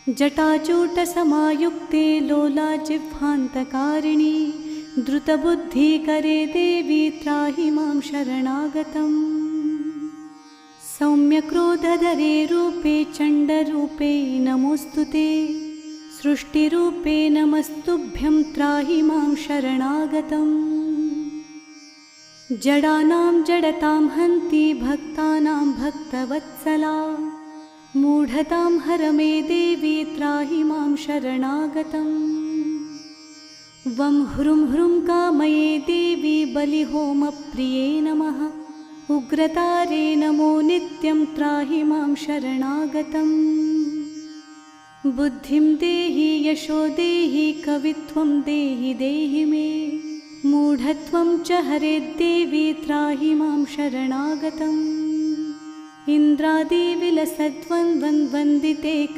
जटाचूटसमायुक्ते लोलाजिह्वान्तकारिणि द्रुतबुद्धिकरे देवी त्राहि मां शरणागतम्। सौम्यक्रोधधरे रूपे चण्डरूपे नमोऽस्तु ते, सृष्टिरूपे नमस्तुभ्यं त्राहि मां शरणागतम्। जडानां जडतां हन्ति भक्तानां भक्तवत्सला, मूढतां हर मे देवी त्राहि मां शरणागतम्। वं ह्रुं ह्रुं कामये देवी बलिहोमप्रिये नमः, उग्रतारे नमो नित्यं त्राहि मां शरणागतम्। बुद्धिं देहि यशो देहि कवित्वं देहि देहि मे, मूढत्वं च हरेद्देवी त्राहि मां शरणागतम्। इन्द्रादिविलसद्वन्द्वन्वन्दिते